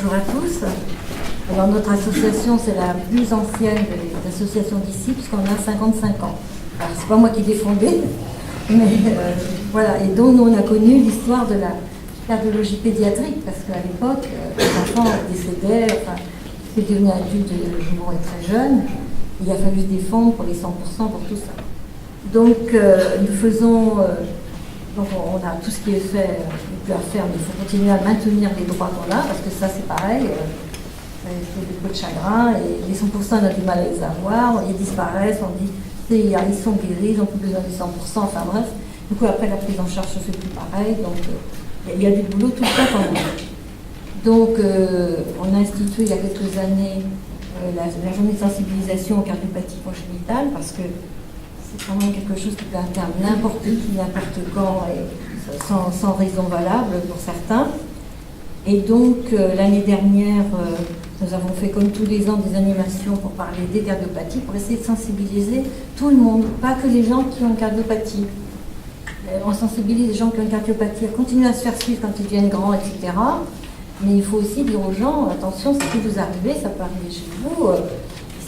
bonjour à tous. Alors, notre association, c'est la plus ancienne des associations d'ici, puisqu'on a 55 ans. Alors, c'est pas moi qui l'ai fondée, mais voilà. Et donc, nous, on a connu l'histoire de la cardiologie pédiatrique, parce qu'à l'époque, les enfants décédaient, enfin, ils étaient devenus adultes, mouraient très jeunes. Il a fallu se défendre pour les 100% pour tout ça. Donc, nous faisons... donc, on a tout ce qui est fait, plus à faire, mais il faut continuer à maintenir les droits qu'on a, parce que ça, c'est pareil. C'est des coups de chagrin, et les 100%, on a du mal à les avoir, ils disparaissent, on dit, ils sont guéris, ils n'ont plus besoin des 100%, enfin bref. Du coup, après, la prise en charge se fait plus pareil, donc il y a du boulot tout le temps quand même. Donc, on a institué il y a quelques années la journée de sensibilisation aux cardiopathies congénitales, parce que c'est quand même quelque chose qui peut atteindre n'importe qui, n'importe quand, et sans raison valable pour certains. Et donc, l'année dernière, nous avons fait, comme tous les ans, des animations pour parler des cardiopathies, pour essayer de sensibiliser tout le monde, pas que les gens qui ont une cardiopathie. On sensibilise les gens qui ont une cardiopathie à continuer à se faire suivre quand ils deviennent grands, etc. Mais il faut aussi dire aux gens, attention, si vous arrivez, ça peut arriver chez vous,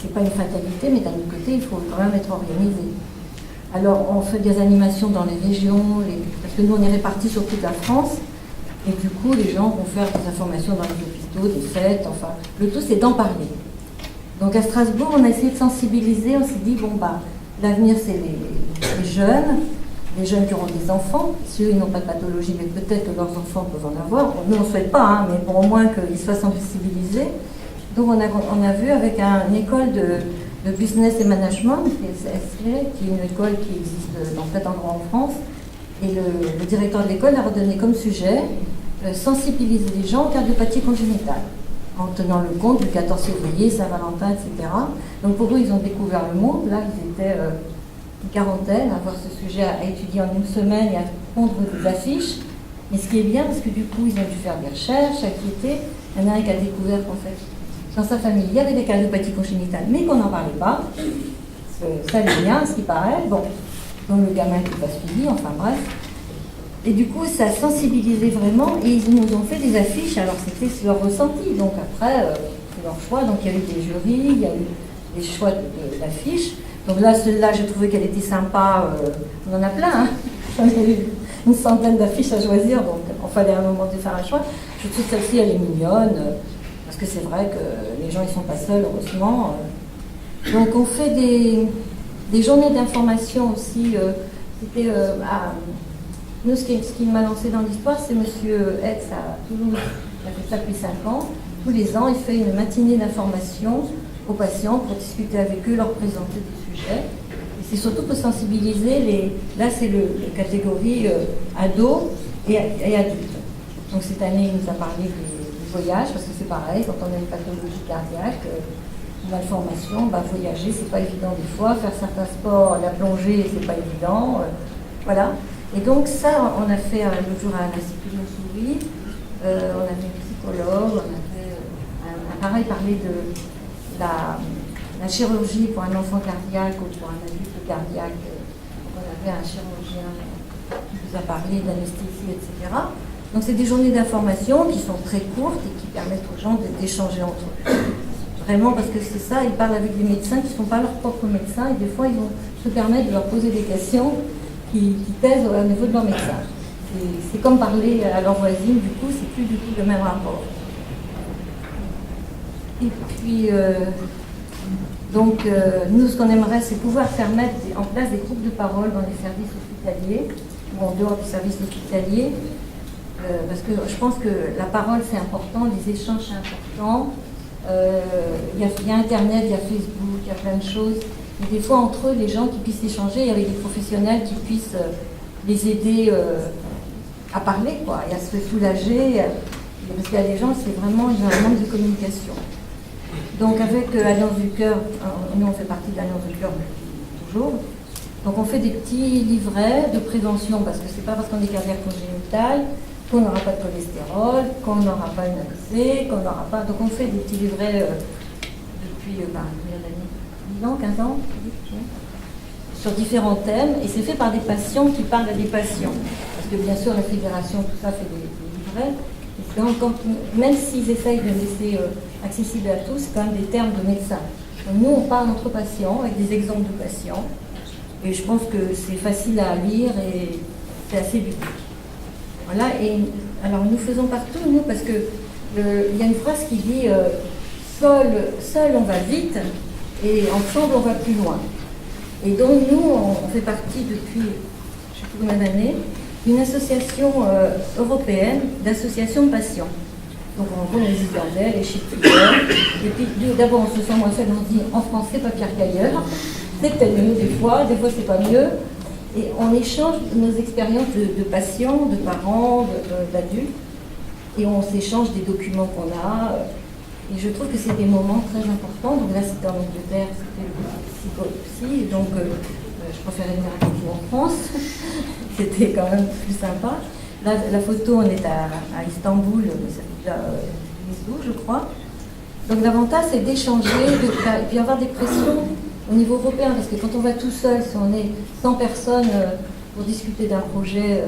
c'est pas une fatalité, mais d'un autre côté, il faut quand même être organisé. Alors, on fait des animations dans les régions, parce que nous, on est répartis sur toute la France, et du coup, les gens vont faire des informations dans les hôpitaux, des fêtes, enfin, le tout, c'est d'en parler. Donc, à Strasbourg, on a essayé de sensibiliser, on s'est dit, bon, bah, l'avenir, c'est les jeunes qui auront des enfants, si eux, ils n'ont pas de pathologie, mais peut-être que leurs enfants peuvent en avoir. Bon, nous, on ne souhaite pas, hein, mais pour au moins qu'ils soient sensibilisés. Donc, on a vu avec une école de business et management, qui est CSC, qui est une école qui existe dans plein d'endroits en France. Et le directeur de l'école a redonné comme sujet sensibiliser les gens aux cardiopathies congénitales, en tenant le compte du 14 février, Saint-Valentin, etc. Donc pour eux, ils ont découvert le monde. Là, ils étaient une quarantaine à avoir ce sujet à étudier en une semaine et à pondre des affiches. Mais ce qui est bien, parce que du coup, ils ont dû faire des recherches, s'inquiéter. Il y en a un qui a découvert qu'en fait, dans sa famille, il y avait des cardiopathies congénitales, mais qu'on n'en parlait pas. Ça allait bien, ce qui paraît. Bon, donc le gamin qui pas suivi, enfin bref. Et du coup, ça a sensibilisé vraiment, et ils nous ont fait des affiches, alors c'était leur ressenti. Donc après, c'est leur choix. Donc il y a eu des jurys, il y a eu des choix d'affiches. Donc là, celle-là, j'ai trouvé qu'elle était sympa. On en a plein, hein. On a eu une centaine d'affiches à choisir, donc il fallait à un moment de faire un choix. Je trouve que celle-ci, elle est mignonne. Parce que c'est vrai que les gens, ils ne sont pas seuls, heureusement. Donc, on fait des journées d'information aussi. Nous, ce qui m'a lancé dans l'histoire, c'est M. Hetz à Toulouse. Il a fait ça depuis 5 ans. Tous les ans, il fait une matinée d'information aux patients pour discuter avec eux, leur présenter des sujets. Et c'est surtout pour sensibiliser là, c'est la catégorie ados et adultes. Donc, cette année, il nous a parlé du voyage, parce que c'est pareil, quand on a une pathologie cardiaque, une malformation, voyager, c'est pas évident des fois, faire certains sports, la plongée, c'est pas évident, voilà. Et donc ça, on a fait le jour à l'Institut de Souris, on avait une psychologue, on avait pareil parlé de la chirurgie pour un enfant cardiaque ou pour un adulte cardiaque. Donc on avait un chirurgien qui nous a parlé d'anesthésie, etc. Donc c'est des journées d'information qui sont très courtes et qui permettent aux gens d'échanger entre eux. Vraiment, parce que c'est ça, ils parlent avec des médecins qui ne sont pas leurs propres médecins, et des fois ils vont se permettre de leur poser des questions qui pèsent au niveau de leur médecin. C'est comme parler à leur voisine, du coup, c'est plus du tout le même rapport. Et puis, nous, ce qu'on aimerait, c'est pouvoir faire mettre en place des groupes de parole dans les services hospitaliers, ou en dehors du service hospitalier, parce que je pense que la parole, c'est important, les échanges, c'est important. Il y a Internet, il y a Facebook, il y a plein de choses. Et des fois, entre eux, les gens qui puissent échanger avec des professionnels qui puissent les aider à parler, quoi, et à se soulager. Parce qu'il y a des gens, c'est vraiment un manque de communication. Donc, avec Alliance du Cœur, nous, on fait partie de l'Alliance du Cœur depuis toujours. Donc, on fait des petits livrets de prévention, parce que c'est pas parce qu'on est cardiaque congénital qu'on n'aura pas de cholestérol, qu'on n'aura pas une AVC, qu'on n'aura pas... Donc on fait des petits livrets depuis combien d'années, 10 ans, 15 ans, sur différents thèmes, et c'est fait par des patients qui parlent à des patients. Parce que bien sûr, la fédération, tout ça fait des livrets, Même s'ils essayent de laisser accessible à tous, c'est quand même des termes de médecins. Donc nous, on parle entre patients, avec des exemples de patients, et je pense que c'est facile à lire et c'est assez ludique. Voilà, et alors nous faisons partout, nous, parce que il y a une phrase qui dit seul on va vite, et ensemble on va plus loin. Et donc nous, on fait partie depuis, je ne sais plus combien d'années, d'une association européenne d'associations de patients. Donc on rencontre les Islandais, les Chypriotes, et puis d'abord on se sent moins seul, on se dit en français pas pire qu'ailleurs, c'est peut-être mieux des fois c'est pas mieux, et on échange nos expériences de patients, de parents, d'adultes, et on s'échange des documents qu'on a, et je trouve que c'est des moments très importants. Donc là c'était en Angleterre, c'était le psy, donc je préférais venir avec vous en France, c'était quand même plus sympa. Là, la photo, on est à Istanbul, ça fait déjà 10 jours, je crois. Donc l'avantage, c'est d'échanger, et puis avoir des pressions au niveau européen, parce que quand on va tout seul, si on est 100 personnes pour discuter d'un projet,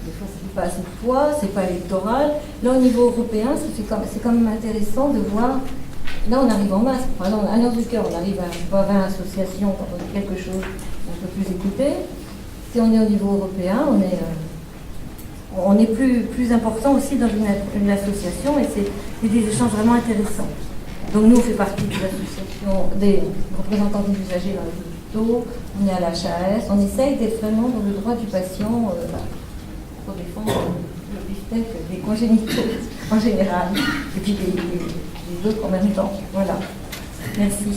des fois, ça ne fait pas assez de poids, c'est pas électoral. Là, au niveau européen, c'est quand même intéressant de voir. Là, on arrive en masse. Par exemple, à Nord-du-Cœur, on arrive à 20 associations quand on dit quelque chose d'un peu plus écouté. Si on est au niveau européen, on est plus important aussi dans une association, et c'est des échanges vraiment intéressants. Donc nous, on fait partie des associations, des représentants des usagers dans les hôpitaux, on est à l'HAS, on essaye d'être vraiment dans le droit du patient pour défendre le beefsteak des congénitaux en général, et puis des autres en même temps. Voilà. Merci.